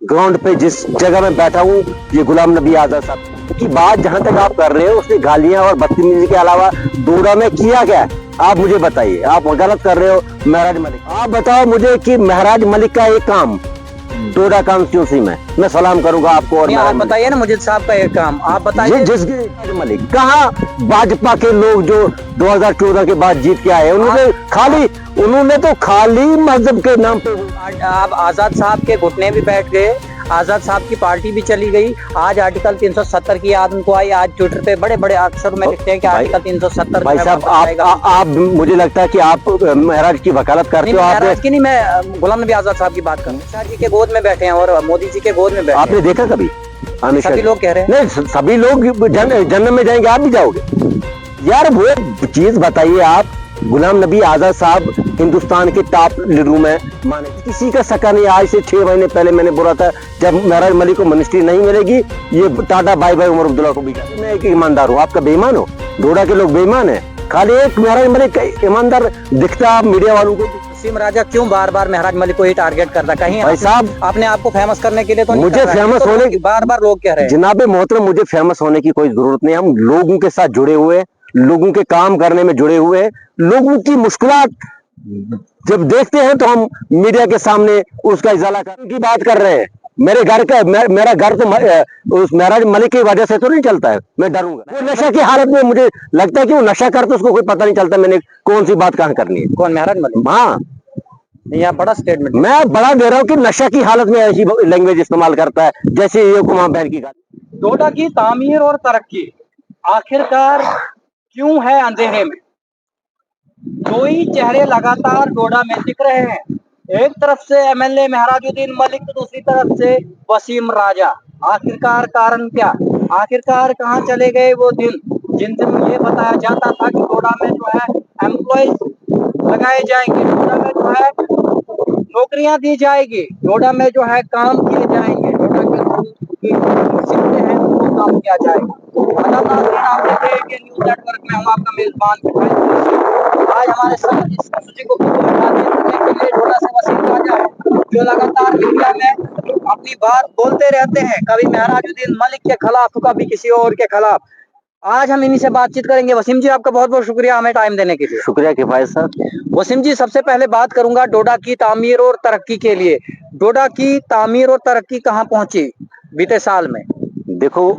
Ground पे जिस जगह मैं बैठा हूँ, ये गुलाम नबी आजाद साहब की बात जहां तक आप कर रहे हो, उसने गालियां और बदतमीजी के अलावा डोडा में किया क्या है? आप मुझे बताइए। आप गलत कर रहे हो। महराज मलिक, आप बताओ मुझे कि महराज मलिक का एक काम डोडा कॉन्स्टिट्यूंसी में मैं सलाम करूंगा आपको। और आप बताइए ना मुजीद साहब का एक काम आप बताइए। जिसके मलिक कहा भाजपा के लोग जो 2014 के बाद जीत के आए, उन्होंने तो खाली मजहब के नाम पे। आप आजाद साहब के घुटने भी बैठ गए, आजाद साहब की पार्टी भी चली गई। आज आर्टिकल 370 की याद उनको आई। आज ट्विटर पे बड़े बड़े अक्षरों में लिखते हैं कि आर्टिकल 370। भाई साहब, आप मुझे लगता है कि आप महराज की वकालत करते हो। महराज की नहीं, मैं गुलाम नबी आजाद साहब की बात करूँ। शाह जी के गोद में बैठे हैं और मोदी जी के गोद में बैठे। आपने देखा कभी? सभी लोग कह रहे हैं। नहीं, सभी लोग जन्नत में जाएंगे, आप भी जाओगे। यार वो चीज बताइए आप। गुलाम नबी आजाद साहब हिंदुस्तान के टॉप लीडरों में माने, किसी का शक नहीं। आज से 6 महीने पहले मैंने बोला था, जब महराज मलिक को मिनिस्ट्री नहीं मिलेगी, ये tata bye bye Omar Abdullah को भी। मैं एक ईमानदार हूँ, आपका बेईमान हो। डोडा के लोग बेईमान है। खाली एक महराज मलिक ईमानदार दिखता आप मीडिया वालों को। वसीम राजा क्यों बार बार महराज मलिक को ही टारगेट करता? कहीं भाई साहब, आपने आपको फेमस करने के लिए तो मुझे फेमस होने की बार बार लोग कह रहे हैं। जनाबे मोहतरम, मुझे फेमस होने की कोई जरूरत नहीं। हम लोगों के साथ जुड़े हुए, लोगों के काम करने में जुड़े हुए, लोगों की मुश्किलात जब देखते हैं तो हम मीडिया के सामने उसका इजाला करने की बात कर रहे हैं। मेरे घर का मेरा घर तो उस महराज मलिक की वजह से तो नहीं चलता है। मैं डरूंगा। वो नशा की हालत में, मुझे लगता है कि वो नशा करता, उसको कोई पता नहीं चलता मैंने कौन सी बात कहाँ करनी है। कौन? महराज मलिक? हाँ, यहाँ बड़ा स्टेटमेंट मैं बड़ा दे रहा हूँ कि नशा की हालत में ऐसी लैंग्वेज इस्तेमाल करता है जैसे ये कुमा बहन की। डोडा की तामीर और तरक्की आखिरकार क्यों है अंधेरे में? दो ही चेहरे लगातार डोडा में दिख रहे हैं। एक तरफ से एमएलए महराजुद्दीन मलिक, तो दूसरी तरफ से वसीम राजा। आखिरकार कारण क्या? आखिरकार कहाँ चले गए वो दिन जिन दिन ये बताया जाता था कि डोडा में जो है एम्प्लॉयज लगाए जाएंगे, डोडा में जो है नौकरियां दी जाएगी, डोडा में जो है काम किए जाएंगे, डोडा के सीटें हैं उनको काम किया जाएगा। आप देख रहे हैं कि न्यूज़ नेटवर्क में हूँ आपका मेजबान। आज हमारे साथ इस सूची को डोडा से वसीम राजा है, जो लगातार मीडिया में अपनी बात बोलते रहते हैं, कभी महराजुद्दीन मलिक के खिलाफ तो कभी किसी और के खिलाफ। आज हम इन्हीं से बातचीत करेंगे। वसीम जी, आपका बहुत बहुत शुक्रिया हमें टाइम देने के लिए। शुक्रिया किफायत साहब। वसीम जी, सबसे पहले बात करूंगा डोडा की तामीर और तरक्की के लिए। डोडा की तामीर और तरक्की कहां पहुंची बीते साल में? देखो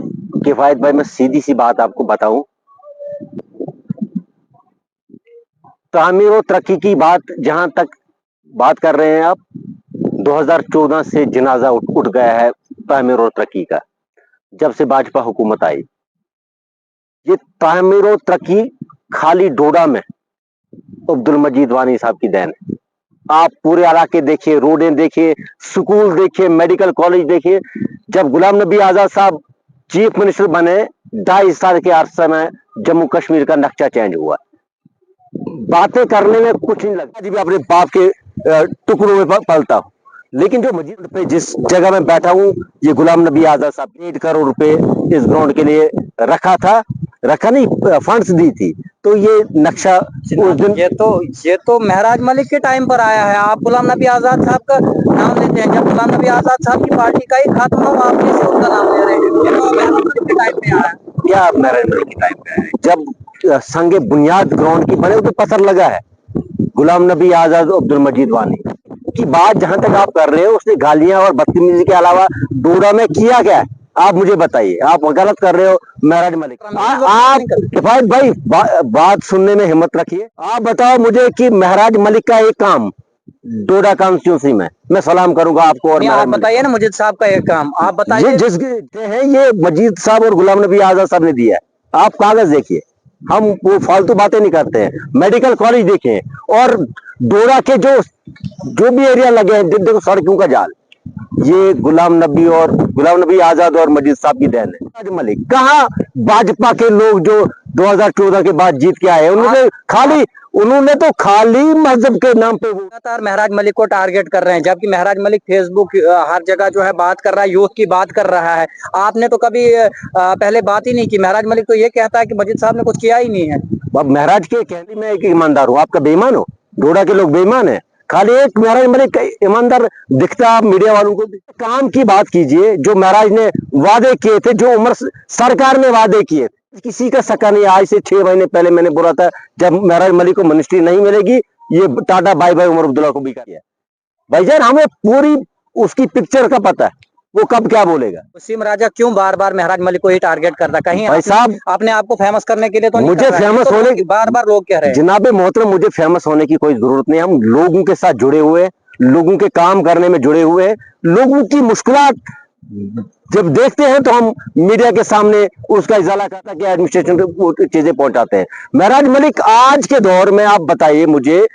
किफायत भाई, मैं सीधी सी बात आपको बताऊं, तामीर और तरक्की की बात जहां तक बात कर रहे हैं आप, 2014 से जनाजा उठ गया है तामीर और तरक्की का। जब से भाजपा हुकूमत आई, ये तामीर और तरक्की खाली डोडा में अब्दुल मजीद वानी साहब की देन है। आप पूरे इलाके देखिए, रोडें देखिए, स्कूल देखिए, मेडिकल कॉलेज देखिए। जब गुलाम नबी आजाद साहब चीफ मिनिस्टर बने, 2.5 साल के अरसे में जम्मू कश्मीर का नक्शा चेंज हुआ। बातें करने में कुछ नहीं लगता जी, भी अपने बाप के टुकड़ों में पलता हूं, लेकिन जो मजीद पे जिस जगह में बैठा हूं, ये गुलाम नबी आजाद साहब 1 करोड़ रुपए इस ग्राउंड के लिए रखा नहीं, फंड्स दी थी। तो ये नक्शा उस दिन, ये तो महराज मलिक के टाइम पर आया है। आप गुलाम नबी आजाद साहब का नाम लेते हैं, जब गुलाम नबी आजाद साहब की पार्टी का ही खात्मा हुआ, आप कैसे उनका नाम ले रहे हैं? ये तो महराज मलिक के टाइम पे आया है। क्या महराज मलिक के टाइम पे है? जब संगे बुनियाद ग्राउंड की बने तो पत्थर लगा है। गुलाम नबी आजाद अब्दुल मजीद वानी की बात जहां तक आप कर रहे हो, उसने गालियां और बदतमीजी के अलावा डोडा में किया क्या है? आप मुझे बताइए। आप गलत कर रहे हो। महराज मलिक, आप किफायत भाई बात सुनने में हिम्मत रखिए। आप बताओ मुझे कि महराज मलिक का एक काम डोडा कॉन्स्टिट्यूंसी में मैं सलाम करूंगा आपको। और आप बताइए ना मुजीद साहब का एक काम आप बताइए। जिसके हैं ये मजीद साहब और गुलाम नबी आजाद साहब ने दिया है। आप कागज देखिए, हम वो फालतू बातें नहीं करते हैं। मेडिकल कॉलेज देखें, और डोडा के जो भी एरिया लगे हैं, देखो सड़कों का जाल, ये गुलाम नबी आजाद और मजीद साहब की देन है। महराज मलिक कहा भाजपा के लोग जो 2014 के बाद जीत के आए, उन्होंने तो खाली मजहब के नाम पे लगातार महराज मलिक को टारगेट कर रहे हैं, जबकि महराज मलिक फेसबुक हर जगह जो है बात कर रहा है, यूथ की बात कर रहा है। आपने तो कभी पहले बात ही नहीं की। महराज मलिक तो ये कहता है कि मजीद साहब ने कुछ किया ही नहीं है। अब महराज के कहने में एक ईमानदार हूँ, आपका बेईमान हो। डोडा के लोग बेईमान है। खाली एक महराज मलिक ईमानदार दिखता आप मीडिया वालों को। काम की बात कीजिए, जो महराज ने वादे किए थे, जो उमर सरकार ने वादे किए थे, किसी का सका नहीं। आज से 6 महीने पहले मैंने बोला था जब महराज मलिक को मिनिस्ट्री नहीं मिलेगी, ये tata bye bye Omar Abdullah को भी किया। भाईजान हमें पूरी उसकी पिक्चर का पता है, वो कब क्या बोलेगा। वसीम राजा क्यों बार बार महराज मलिक को ही टारगेट करता? कहीं भाई साहब आपने आपको फेमस करने के लिए तो नहीं मुझे कर रहा है? फेमस तो होने की बार बार लोग कह रहे हैं। जनाबे मोहतरम, मुझे फेमस होने की कोई जरूरत नहीं। हम लोगों के साथ जुड़े हुए हैं, लोगों के काम करने में जुड़े हुए हैं। लोगों की मुश्किलात जब देखते हैं तो हम मीडिया के सामने उसका इजाला करता कि एडमिनिस्ट्रेशन को चीजें पहुंचाते हैं। महराज मलिक आज के दौर में आप बताइए मुझे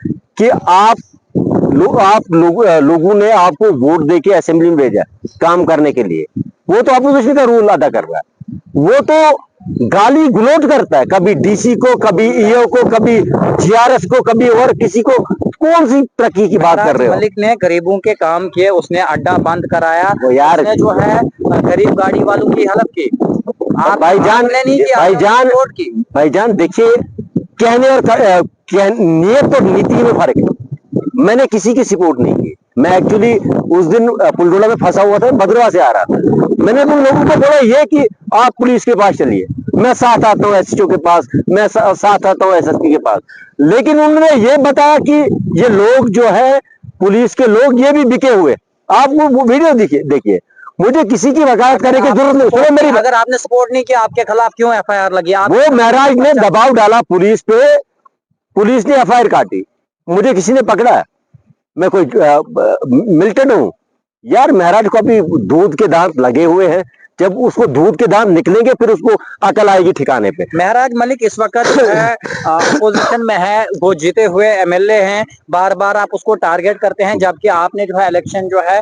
कि लोगों ने आपको वोट देके असेंबली में भेजा काम करने के लिए, वो तो अपोजिशन का रोल अदा कर रहा है। वो तो गाली गलौज करता है, कभी डीसी को, कभी ईओ को, कभी जीआरएस को, कभी और किसी को। कौन सी तरक्की की बात कर रहे हो? मलिक ने गरीबों के काम किए, उसने अड्डा बंद कराया, वो यार उसने जो है गरीब गाड़ी वालों की हेल्प की। आप भाईजान, आपने नहीं किया, भाईजान, वोट की। भाईजान देखिए, कहने और नियत और नीति में फर्क है। मैंने किसी की सपोर्ट नहीं की। मैं एक्चुअली उस दिन पुलडोला में फंसा हुआ था, भद्रवा से आ रहा था। मैंने उन लोगों को बोला ये कि आप पुलिस के पास चलिए, मैं साथ आता हूँ एसएचओ के पास, मैं साथ आता हूँ एसएसपी के पास। लेकिन उन्होंने ये बताया कि ये लोग जो है पुलिस के लोग, ये भी बिके हुए। आप वो वीडियो देखिए। मुझे किसी की वकालत करने की जरूरत नहीं। सुनो मेरी, अगर आपने सपोर्ट नहीं किया, आपके खिलाफ क्यों एफआईआर लगी? वो महराज ने दबाव डाला पुलिस पे, पुलिस ने एफआईआर काटी, मुझे किसी ने पकड़ा, मैं कोई मिल्टन हूं? यार महराज को अभी दूध के दांत लगे हुए हैं, जब उसको दूध के दांत निकलेंगे फिर उसको अकल आएगी ठिकाने पे। महराज मलिक इस वक्त जो है अपोजिशन में है, वो जीते हुए एमएलए हैं, बार बार आप उसको टारगेट करते हैं, जबकि आपने जो है इलेक्शन जो है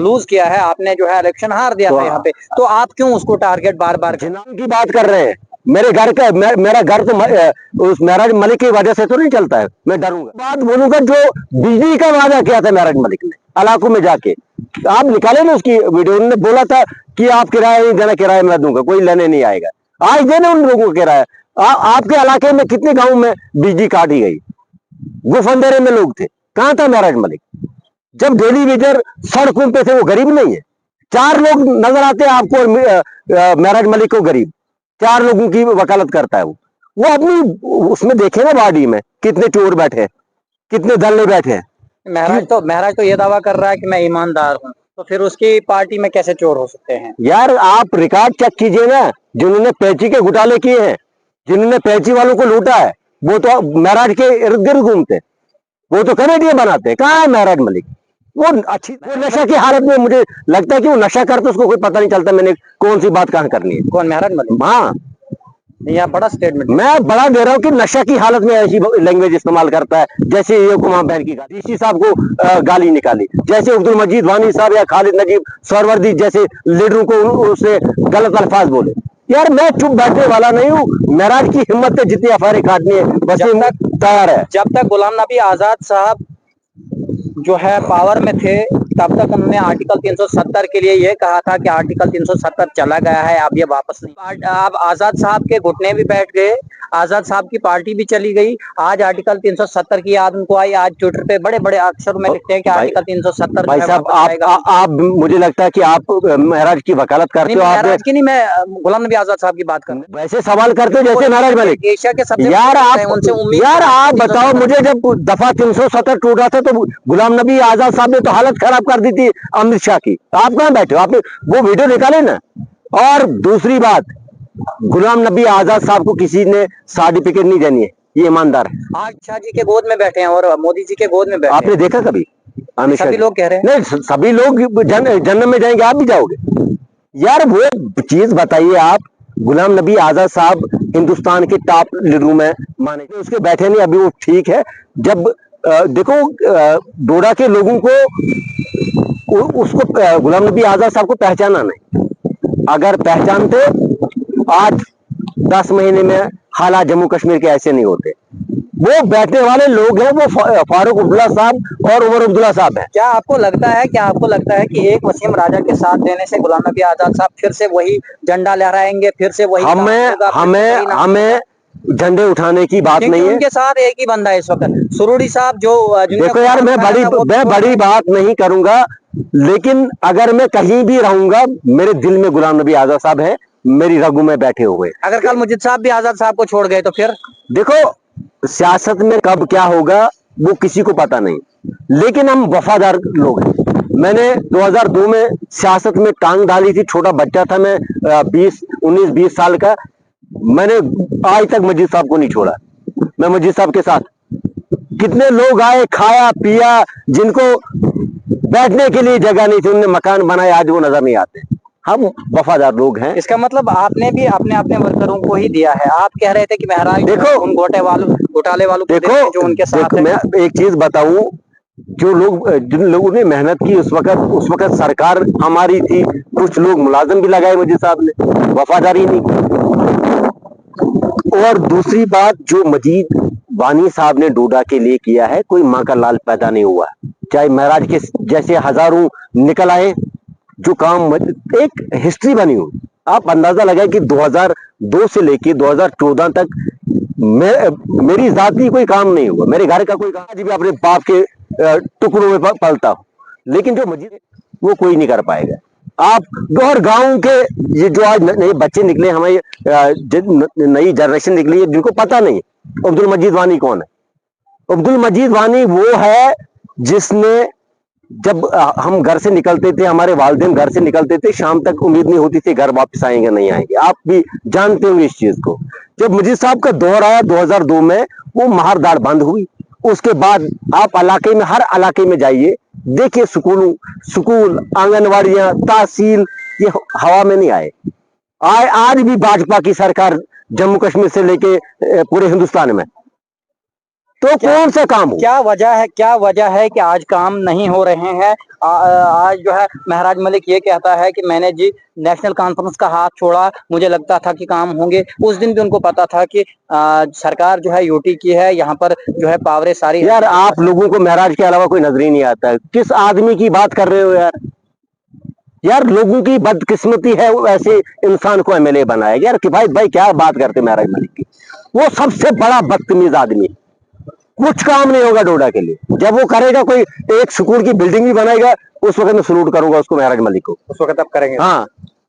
लूज किया है, आपने जो है इलेक्शन हार दिया था यहाँ पे। तो आप क्यों उसको टारगेट बार बार जिनाम की बात कर रहे हैं? मेरे घर का मेरा घर तो उस महराज मलिक की वजह से तो नहीं चलता है। मैं डरूंगा, बात बोलूंगा जो बिजली का वादा किया था महराज मलिक ने इलाकों में जाके, आप निकाले ना उसकी वीडियो। उन्होंने बोला था कि आप किराया नहीं देना, किराया मैं दूंगा, कोई लेने नहीं आएगा। आज देना उन लोगों को किराया। आपके इलाके में कितने गाँव में बिजली काटी गई? गुफ अंधेरे में लोग थे, कहां था महराज मलिक? जब डेली वेजर सड़कों पे थे, वो गरीब नहीं है। 4 लोग नजर आते हैं आपको और महराज मलिक को गरीब। 4 लोगों की वकालत करता है वो अपनी उसमें देखे ना बॉडी में कितने चोर बैठे हैं, कितने दल्ले बैठे हैं। महराज तो ये दावा कर रहा है कि मैं ईमानदार हूँ, तो फिर उसकी पार्टी में कैसे चोर हो सकते हैं? यार आप रिकॉर्ड चेक कीजिए ना, जिन्होंने पैची के घोटाले किए हैं, जिन्होंने पैची वालों को लूटा है, वो तो महराज के इर्द गिर्द घूमते, वो तो कमेटियां बनाते। कहाँ है महराज मलिक? वो नशा की हालत में, मुझे लगता है कि वो नशा करते, उसको कोई पता नहीं चलता मैंने कौन सी बात कहाँ करनी है। कौन, महराज मलिक? हाँ, यहाँ बड़ा स्टेटमेंट मैं बड़ा दे रहा हूँ कि नशा की हालत में ऐसी लैंग्वेज इस्तेमाल करता है, जैसे ये को मां बहन की गाली, डीसी साहब को गाली निकाली, जैसे अब्दुल मजीद वानी साहब या खालिद नजीब सरवर्दी जैसे लीडरों को उसने गलत अल्फाज बोले। यार मैं चुप बैठने वाला नहीं हूँ। महराज की हिम्मत है जितनी एफआईआर काटनी है बस तैयार है। जब तक गुलाम नबी आजाद साहब जो है पावर में थे, तब तक उन्होंने आर्टिकल 370 के लिए ये कहा था कि आर्टिकल 370 चला गया है, अब ये वापस नहीं। अब आजाद साहब के घुटने भी बैठ गए, आजाद साहब की पार्टी भी चली गई। आज आर्टिकल 370 की याद उनको आई। आज ट्विटर पे बड़े बड़े अक्षरों में लिखते हैं कि आर्टिकल 370 भाई साहब आप मुझे लगता है कि आप महराज की वकालत करते हो। महराज की नहीं, मैं गुलाम नबी आजाद साहब की बात कर रहा हूँ। वैसे सवाल करते हो जैसे महराज मलिक एशिया के सबसे यार आप बताओ मुझे, जब दफा 370 टूटा था तो गुलाम नबी आजाद साहब ने तो हालत खराब कर दी थी अमित शाह की। आप कहां बैठे हो? आपने वो वीडियो निकाले ना। और दूसरी बात, गुलाम नबी आजाद साहब को किसी ने सर्टिफिकेट नहीं देनी है, ये ईमानदार है। आज शाह जी के गोद में बैठे हैं और मोदी जी के गोद में बैठे आपने देखा कभी? अमित शाह सभी लोग कह रहे हैं नहीं, सभी लोग जन्नत में जाएंगे, आप भी जाओगे। यार वो चीज बताइए आप, गुलाम नबी आजाद साहब हिंदुस्तान के टॉप लीडरों में माने, उसके बैठे नहीं। अभी वो ठीक है, जब देखो डोडा के लोगों को उसको गुलाम नबी आजाद साहब को पहचाना नहीं। अगर पहचानते आज 10 महीने में हालात जम्मू कश्मीर के ऐसे नहीं होते। वो बैठने वाले लोग हैं, वो फारूक अब्दुल्ला साहब और उमर अब्दुल्ला साहब हैं। क्या आपको लगता है कि एक वसीम राजा के साथ देने से गुलाम नबी आजाद साहब फिर से वही झंडा लहराएंगे, फिर से वही झंडे उठाने की बात क्योंकि नहीं है। उनके साथ एक ही बंदा है इस वक्त, सुरूरी साहब, जो जिनका देखो यार, मैं बड़ी बात नहीं करूंगा, लेकिन अगर मैं कहीं भी रहूंगा, मेरे दिल में गुलाम नबी आजाद साहब है, मेरी रगों में बैठे हुए। अगर कल मुजीद साहब भी आजाद साहब को छोड़ गए तो फिर देखो, सियासत में कब क्या होगा वो किसी को पता नहीं, लेकिन हम वफादार लोग हैं। मैंने 2002 में सियासत में टांग डाली थी, छोटा बच्चा था मैं, 19-20 साल का। मैंने आज तक मजीद साहब को नहीं छोड़ा। मैं मजीद साहब के साथ, कितने लोग आए, खाया पिया, जिनको बैठने के लिए जगह नहीं थी, उन्होंने मकान बनाए, आज वो नजर नहीं आते। हम वफादार लोग हैं। इसका मतलब आपने भी अपने अपने वर्करों को ही दिया है। आप कह रहे थे कि महराज देखो, उन घोटाले वालों को देखो, देते हैं जो उनके साथ है। मैं एक चीज बताऊं, जिन लोगों ने मेहनत की उस वक्त सरकार हमारी थी, कुछ लोग मुलाजिम भी लगाए मजीद साहब ने, वफादारी नहीं की। और दूसरी बात, जो मजीद वानी साहब ने डोडा के लिए किया है, कोई माँ का लाल पैदा नहीं हुआ। चाहे महराज के जैसे हजारों निकल आए, जो काम एक हिस्ट्री बनी हो। आप अंदाजा लगाए कि 2002 से लेके 2014 तक मेरी जाती कोई काम नहीं हुआ, मेरे घर का कोई काम, आज भी अपने बाप के टुकड़ों में पलता हूं, लेकिन जो मजीद वो कोई नहीं कर पाएगा। आप और गांव के ये जो आज नए बच्चे निकले, हमारी नई जनरेशन निकली है, जिनको पता नहीं अब्दुल मजीद वानी कौन है। अब्दुल मजीद वानी वो है जिसने, जब हम घर से निकलते थे, हमारे वालिदैन घर से निकलते थे, शाम तक उम्मीद नहीं होती थी घर वापस आएंगे नहीं आएंगे। आप भी जानते होंगे इस चीज को। जब मजीद साहब का दौर आया 2002 में, वो महारदार बंद हुई। उसके बाद आप इलाके में, हर इलाके में जाइए, देखिए स्कूल, आंगनवाड़ियां, तहसील, ये हवा में नहीं आए। आज भी भाजपा की सरकार जम्मू कश्मीर से लेके पूरे हिंदुस्तान में, तो कौन सा काम हो? क्या वजह है कि आज काम नहीं हो रहे हैं? आज जो है महराज मलिक ये कहता है कि मैंने जी नेशनल कॉन्फ्रेंस का हाथ छोड़ा, मुझे लगता था कि काम होंगे। उस दिन भी उनको पता था कि सरकार जो है यूटी की है, यहाँ पर जो है पावरें सारी। यार, आप लोगों को महराज के अलावा कोई नजर ही नहीं आता है। किस आदमी की बात कर रहे हो यार? यार, लोगों की बदकिस्मती है वो ऐसे इंसान को एमएलए बनाया। यार किफायत भाई, क्या बात करते महराज मलिक की? वो सबसे बड़ा बदतमीज आदमी, कुछ काम नहीं होगा डोडा के लिए। जब वो करेगा, कोई एक स्कूल की बिल्डिंग भी बनाएगा, उस वक्त मैं सलूट करूंगा उसको, महराज मलिक को। उस वक्त आप करेंगे? हाँ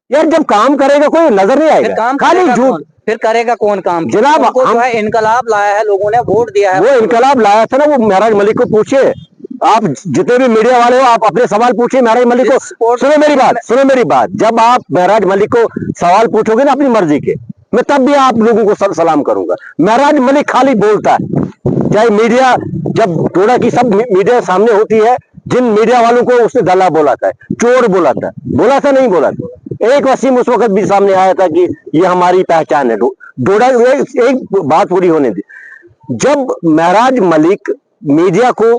यार, जब काम करेगा कोई नजर नहीं आएगा, खाली झूठ। फिर करेगा कौन काम? जनाब, जो है इनकलाब लाया है, लोगों ने वोट दिया है। वो इनकलाब लाया था ना, वो महराज मलिक को पूछे। आप जितने भी मीडिया वाले हो, आप अपने सवाल पूछिए महराज मलिक को। सुनो मेरी बात, जब आप महराज मलिक को सवाल पूछोगे ना अपनी मर्जी के, मैं तब भी आप लोगों को सलाम करूंगा। महराज मलिक खाली बोलता है, चाहे मीडिया, जब डोडा की सब मीडिया सामने होती है, जिन मीडिया वालों को उसने दला बोला था, चोर बोला था, नहीं बोला था। एक वसीम उस वक्त भी सामने आया था कि ये हमारी पहचान है डोडा। एक बात पूरी होने दी, जब महराज मलिक मीडिया को,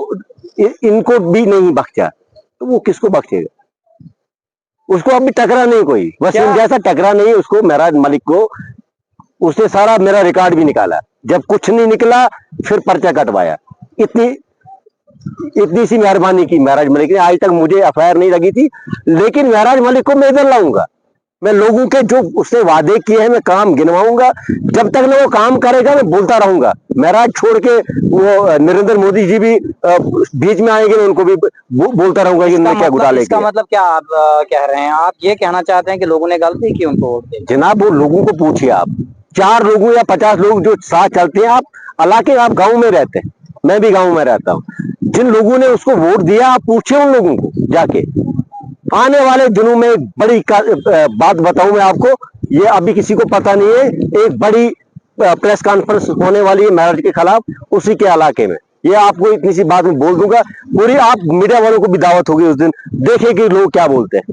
इनको भी नहीं बख्शा, तो वो किसको बख्शेगा? उसको अभी टकरा नहीं कोई, वसीम जैसा टकरा नहीं उसको, महराज मलिक को। उसने सारा मेरा रिकॉर्ड भी निकाला, जब कुछ नहीं निकला फिर पर्चा कटवाया। इतनी सी मेहरबानी की महराज मलिक ने। आज तक मुझे एफआईआर नहीं लगी थी, लेकिन महराज मलिक को मैं इधर लाऊंगा। मैं लोगों के जो उसने वादे किए हैं, मैं काम गिनवाऊंगा। जब तक ना वो काम करेगा, मैं बोलता रहूंगा। महराज छोड़ के वो नरेंद्र मोदी जी भी बीच में आएंगे, उनको भी बोलता रहूंगा कि उन्होंने क्या घोटाले किया। इसका मतलब क्या आप कह रहे हैं? आप ये कहना चाहते हैं कि लोगों ने गलती की उनको वोट देने? जनाब, वो लोगों को पूछिए आप, 4 लोगों या 50 लोग जो साथ चलते हैं, आप इलाके, आप गाँव में रहते हैं, मैं भी गाँव में रहता हूँ, जिन लोगों ने उसको वोट दिया, आप पूछिए उन लोगों को जाके। आने वाले दिनों में एक बड़ी बात बताऊं मैं आपको, ये अभी किसी को पता नहीं है, एक बड़ी प्रेस कॉन्फ्रेंस होने वाली है महराज के खिलाफ, उसी के इलाके में। ये आपको इतनी सी बात में बोल दूंगा, पूरी आप मीडिया वालों को भी दावत होगी उस दिन, देखें कि लोग क्या बोलते हैं।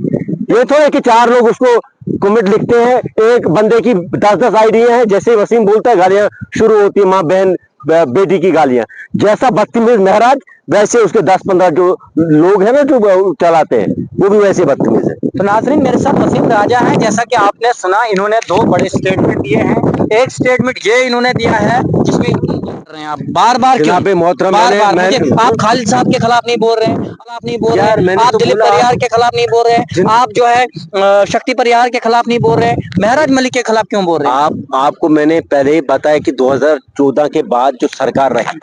ये तो है कि 4 लोग उसको कमेंट लिखते हैं, एक बंदे की 10-10 आईडियां हैं, जैसे वसीम बोलता है गालियां शुरू होती है, माँ बहन बेटी की गालियां। जैसा बदतमीज महराज, वैसे उसके 10-15 जो लोग हैं ना जो चलाते हैं वो भी वैसे बदतमीज है। तो नाजरीन मेरे साथ वसीम राजा है, जैसा कि आपने सुना इन्होंने दो बड़े स्टेटमेंट दिए हैं। एक स्टेटमेंट ये इन्होंने दिया है जिसमें कर रहे हैं आप बार बार क्यों जनाबे मोहतरम बार बार मैंने मुझे आप खालिद साहब के खिलाफ नहीं बोल रहे हैं, खिलाफ नहीं बोल रहे यार हैं, मैंने आप तो दिलीप बोला परिहार के खिलाफ नहीं बोल रहे हैं, आप जो है शक्ति परिहार के खिलाफ नहीं बोल रहे हैं, महराज मलिक के खिलाफ क्यों बोल रहे हैं? आपको मैंने पहले ही बताया कि 2014 के बाद जो सरकार रही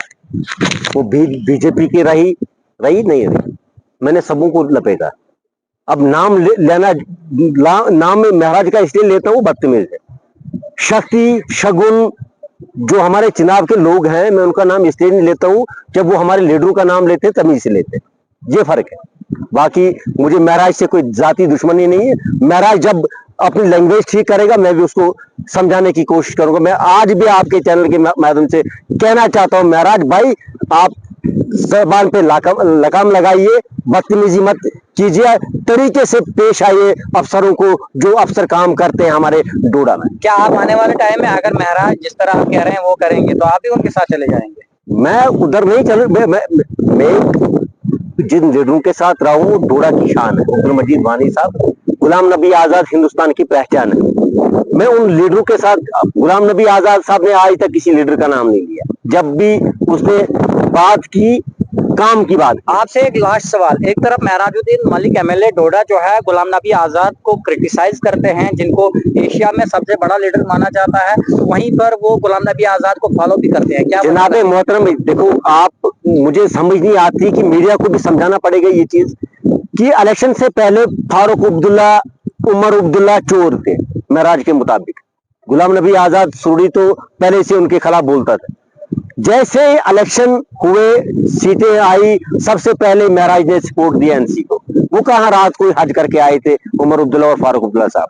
वो बीजेपी की रही नहीं रही, मैंने सबों को लपेटा। अब नाम में महराज का इसलिए लेता हूँ बदतमीज है। शक्ति शगुन जो हमारे चुनाव के लोग हैं मैं उनका नाम इसलिए नहीं लेता हूँ, जब वो हमारे लीडरों का नाम लेते हैं तमीज से लेते हैं, ये फर्क है। बाकी मुझे महराज से कोई जाति दुश्मनी नहीं है। महराज जब अपनी लैंग्वेज ठीक करेगा मैं भी उसको समझाने की कोशिश करूंगा। मैं आज भी आपके चैनल के माध्यम से कहना चाहता हूं महराज भाई, आप जबान पे लगाम लगाइए, बदतमीजी मत कीजिए, तरीके से पेश आइए अफसरों को जो अफसर काम करते हैं हमारे डोडा में। क्या आप आने वाले टाइम में अगर महराज जिस तरह आप कह रहे हैं वो करेंगे तो आप भी उनके साथ चले जाएंगे? मैं उधर नहीं चल मैं जिन लीडरों के साथ रहा हूं डोडा की शान है। अब्दुल मजीद वानी साहब, गुलाम नबी आजाद हिंदुस्तान की पहचान है। मैं उन लीडरों के साथ, गुलाम नबी आजाद साहब ने आज तक किसी लीडर का नाम नहीं लिया, जब भी उसने बात की काम की बात। आपसे एक लास्ट सवाल, एक तरफ महराजुद्दीन मलिक एमएलए डोडा जो है गुलाम नबी आजाद को क्रिटिसाइज करते हैं, जिनको एशिया में सबसे बड़ा लीडर माना जाता है, वहीं पर वो गुलाम नबी आजाद को फॉलो भी करते हैं। क्या जनाबे मोहतरम देखो, आप मुझे समझ नहीं आती कि मीडिया को भी समझाना पड़ेगा ये चीज कि इलेक्शन से पहले फारूक अब्दुल्ला, उमर अब्दुल्ला चोर थे महराज के मुताबिक। गुलाम नबी आजाद सुरडी तो पहले से उनके खिलाफ बोलता था। जैसे इलेक्शन हुए, सीटें आई, सबसे पहले महराज ने सपोर्ट दिया एनसी को। वो कहां रात को हज करके आए थे उमर अब्दुल्ला और फारूक अब्दुल्ला साहब।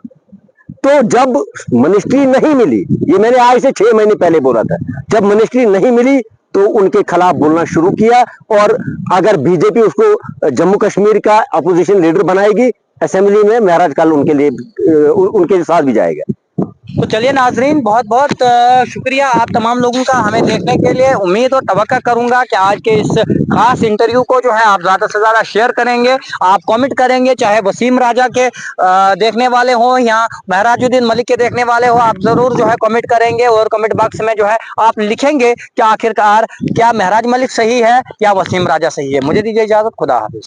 तो जब मिनिस्ट्री नहीं मिली, ये मैंने आज से 6 महीने पहले बोला था, जब मिनिस्ट्री नहीं मिली तो उनके खिलाफ बोलना शुरू किया। और अगर बीजेपी उसको जम्मू कश्मीर का अपोजिशन लीडर बनाएगी असेंबली में, महराज कल उनके साथ भी जाएगा। तो चलिए नाजरीन, बहुत बहुत शुक्रिया आप तमाम लोगों का हमें देखने के लिए। उम्मीद और तवक्का करूंगा कि आज के इस खास इंटरव्यू को जो है आप ज़्यादा से ज़्यादा शेयर करेंगे, आप कमेंट करेंगे, चाहे वसीम राजा के देखने वाले हो या महराजुद्दीन मलिक के देखने वाले हो, आप ज़रूर जो है कमेंट करेंगे और कमेंट बॉक्स में जो है आप लिखेंगे कि आखिरकार क्या महराज मलिक सही है या वसीम राजा सही है। मुझे दीजिए इजाज़त, खुदा हाफिज।